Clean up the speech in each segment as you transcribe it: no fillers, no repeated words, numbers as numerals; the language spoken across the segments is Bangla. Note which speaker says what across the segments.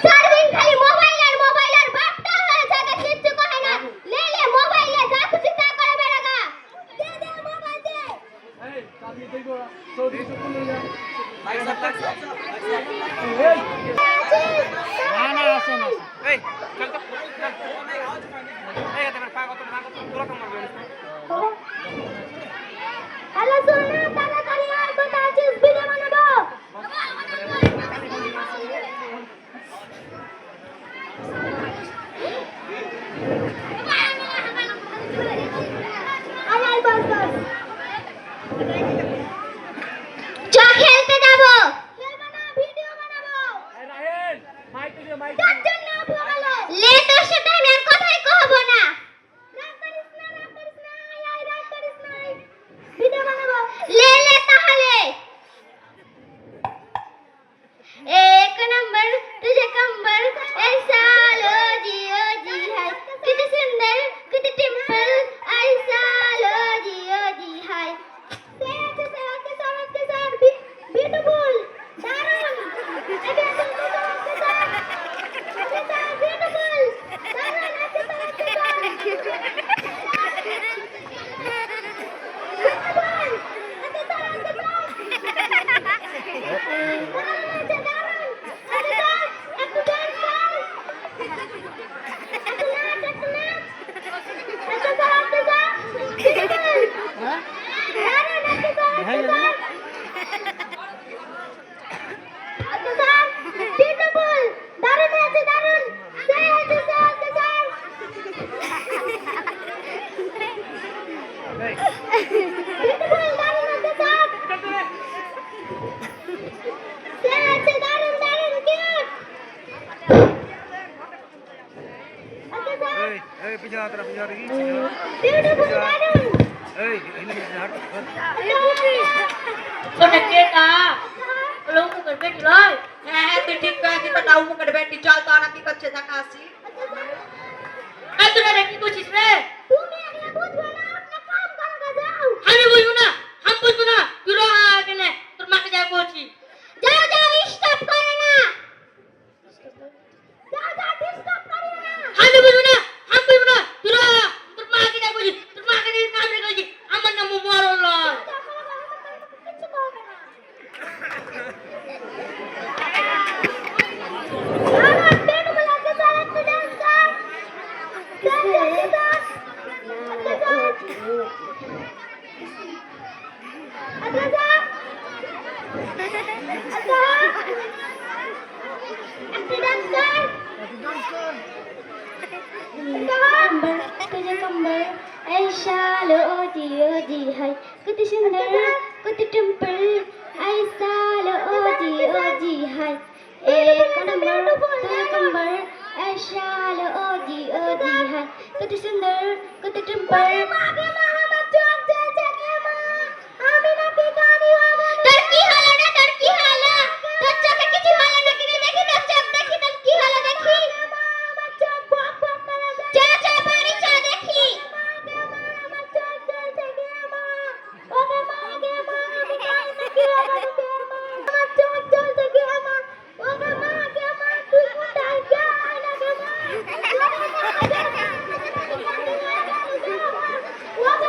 Speaker 1: সারাদিন খালি মোবাইল আর বাপটা হয়ে জায়গা কিচ্ছু কয় না লে মোবাইলে যা খুশি তা করে বেড়াগা দে মোবাইল দে এই কামি দেইগো চৌধুরী তো কোন না ভাই সব এই না আসে না এই চল তো এই এটা পা কত না কত তোরা কাম মারবে হ্যালো সোনা তাড়াতাড়ি আয় কোথা আছিস ভিডিও বানাবো চা খেলতে যাবো ভিডিও বানাবো রাহেল মাইক দিও মাইক লে তোর সাথে আমি আর কথাই কহব না রাগ করিস না আয় রাগ করিস না ভিডিও বানাবো লে তাহলে एक नंबर तुझे कंबर ऐसा लो जी है कितनी सुंदर कितनी टिम्पल ऐसा लो जी है ब्यूटीफुल दारुण तुझे कंबर ऐसा लो जी है कितनी सुंदर कितनी टिम्पल ऐसा लो जी है एक नंबर तुझे कंबर ऐसा लो जी है कितनी सुंदर कितनी टिम्पल What?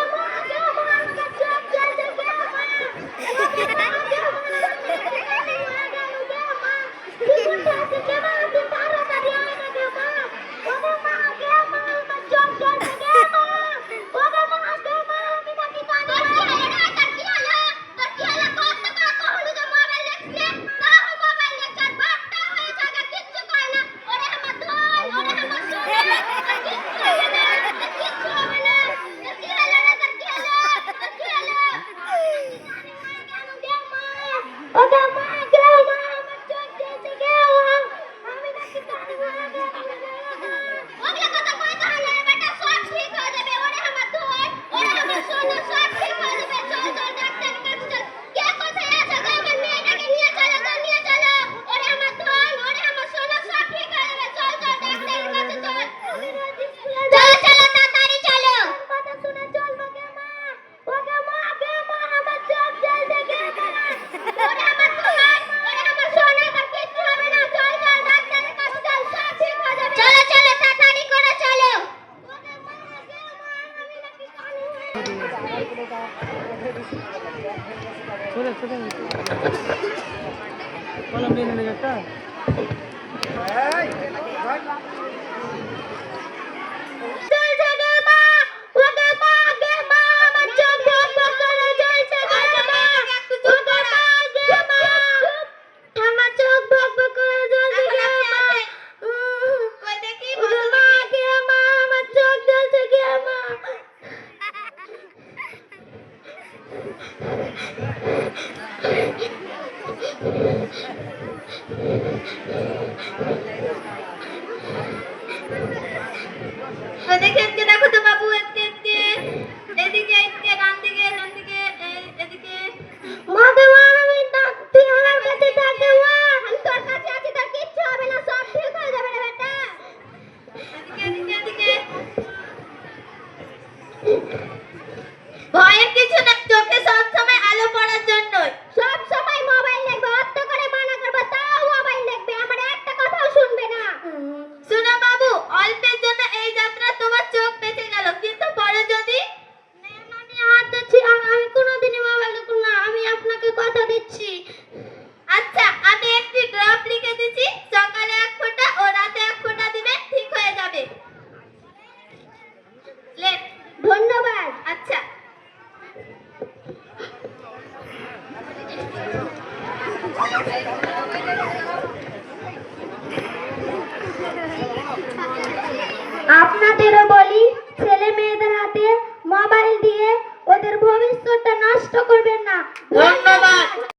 Speaker 1: দেখে এদিকে দেখো তো বাবু, এদিকে এদিকে এদিকে ডান দিকে এদিকে। মাকে মা, আমি তুই আমার কাছে থাকে মা। আমি তোর কাছে আছি, তোর কিচ্ছু হবে না, সব ঠিক হয়ে যাবে রে বেটা। এদিকে এদিকে ভয়ের কিছু না, চোখে সব সময় আলো পড়ার জন্য। সব সময় মোবাইল দেখবে, অত করে মানা করবে তাও মোবাইল দেখবে, আমার একটা কথাও শুনবে না। শোনো বাবু, অল্পের জন্য এই যাত্রা তোমার চোখ বেঁচে গেল, কিন্তু পরে যদি আমি হাত দিচ্ছি, আমি কোনোদিনই মোবাইল দেখব না, আমি আপনাকে কথা দিচ্ছি। আচ্ছা, আমি একটি ড্রপ লিখে দিচ্ছি, সকালে 1 ফোঁটা ও রাতে 1 ফোঁটা দিবে, ঠিক হয়ে যাবে। ধন্যবাদ। আচ্ছা, আপনাদেরও বলি, ছেলে মেয়েদের হাতে মোবাইল দিয়ে ওদের ভবিষ্যৎটা নষ্ট করবেন না। ধন্যবাদ।